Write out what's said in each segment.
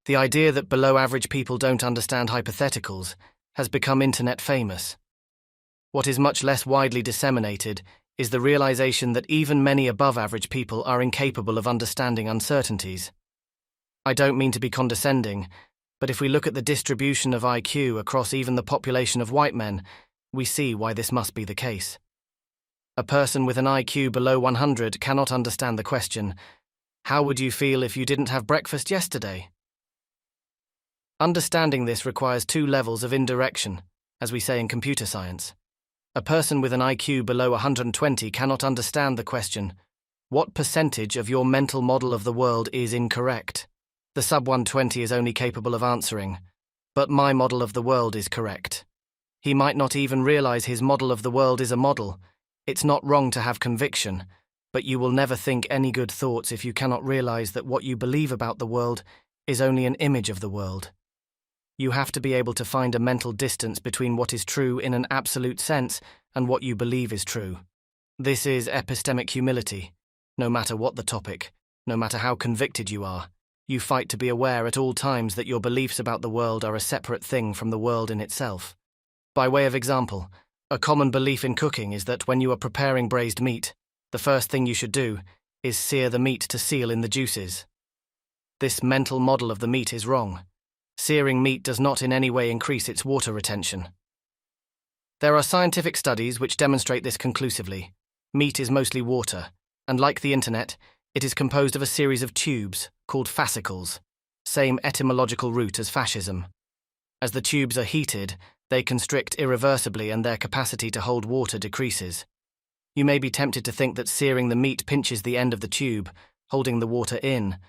The idea that below-average people don't understand hypotheticals has become internet famous. What is much less widely disseminated is the realization that even many above-average people are incapable of understanding uncertainties. I don't mean to be condescending, but if we look at the distribution of IQ across even the population of white men, we see why this must be the case. A person with an IQ below 100 cannot understand the question, "How would you feel if you didn't have breakfast yesterday?" Understanding this requires two levels of indirection, as we say in computer science. A person with an IQ below 120 cannot understand the question, "What percentage of your mental model of the world is incorrect?" The sub-120 is only capable of answering, "But my model of the world is correct." He might not even realize his model of the world is a model. It's not wrong to have conviction, but you will never think any good thoughts if you cannot realize that what you believe about the world is only an image of the world. You have to be able to find a mental distance between what is true in an absolute sense and what you believe is true. This is epistemic humility. No matter what the topic, no matter how convicted you are, you fight to be aware at all times that your beliefs about the world are a separate thing from the world in itself. By way of example, a common belief in cooking is that when you are preparing braised meat, the first thing you should do is sear the meat to seal in the juices. This mental model of the meat is wrong. Searing meat does not in any way increase its water retention. There are scientific studies which demonstrate this conclusively. Meat is mostly water, and like the internet, it is composed of a series of tubes, called fascicles, same etymological root as fascism. As the tubes are heated, they constrict irreversibly and their capacity to hold water decreases. You may be tempted to think that searing the meat pinches the end of the tube, holding the water in,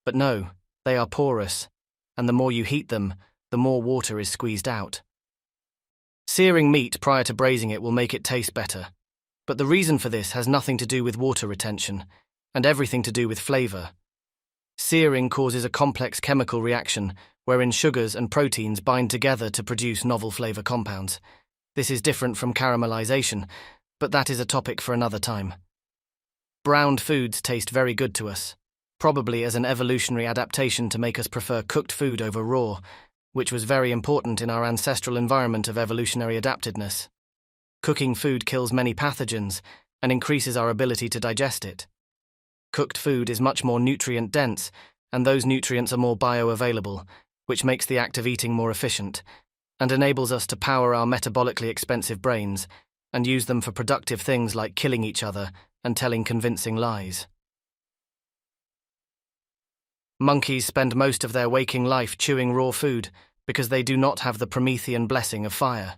but no, they are porous, and the more you heat them, the more water is squeezed out. Searing meat prior to braising it will make it taste better, but the reason for this has nothing to do with water retention, and everything to do with flavor. Searing causes a complex chemical reaction wherein sugars and proteins bind together to produce novel flavor compounds. This is different from caramelization, but that is a topic for another time. Browned foods taste very good to us, probably as an evolutionary adaptation to make us prefer cooked food over raw, which was very important in our ancestral environment of evolutionary adaptedness. Cooking food kills many pathogens and increases our ability to digest it. Cooked food is much more nutrient-dense, and those nutrients are more bioavailable, which makes the act of eating more efficient, and enables us to power our metabolically expensive brains and use them for productive things like killing each other and telling convincing lies. Monkeys spend most of their waking life chewing raw food because they do not have the Promethean blessing of fire.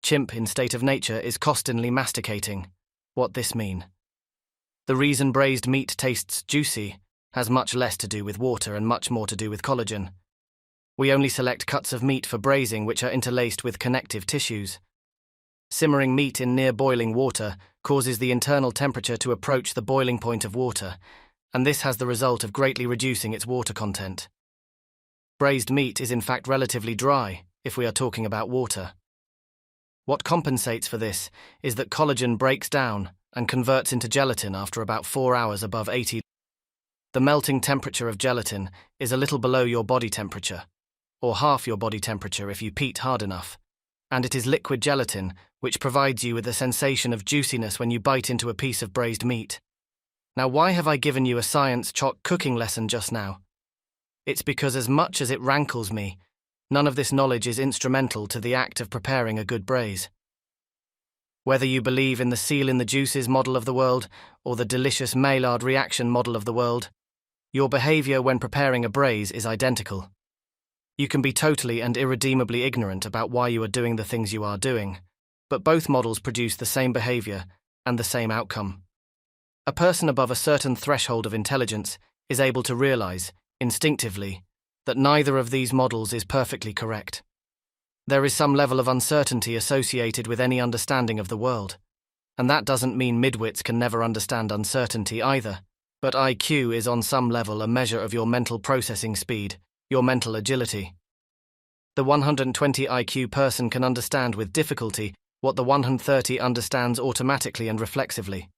Chimp in state of nature is constantly masticating. What this mean? The reason braised meat tastes juicy has much less to do with water and much more to do with collagen. We only select cuts of meat for braising which are interlaced with connective tissues. Simmering meat in near boiling water causes the internal temperature to approach the boiling point of water, and this has the result of greatly reducing its water content. Braised meat is in fact relatively dry, if we are talking about water. What compensates for this is that collagen breaks down and converts into gelatin after about 4 hours above 80. The melting temperature of gelatin is a little below your body temperature, or half your body temperature if you peat hard enough, and it is liquid gelatin which provides you with a sensation of juiciness when you bite into a piece of braised meat. Now, why have I given you a science chalk cooking lesson just now? It's because as much as it rankles me, none of this knowledge is instrumental to the act of preparing a good braise. Whether you believe in the seal in the juices model of the world or the delicious Maillard reaction model of the world, your behavior when preparing a braise is identical. You can be totally and irredeemably ignorant about why you are doing the things you are doing, but both models produce the same behavior and the same outcome. A person above a certain threshold of intelligence is able to realize, instinctively, that neither of these models is perfectly correct. There is some level of uncertainty associated with any understanding of the world, and that doesn't mean midwits can never understand uncertainty either, but IQ is on some level a measure of your mental processing speed, your mental agility. The 120 IQ person can understand with difficulty what the 130 understands automatically and reflexively.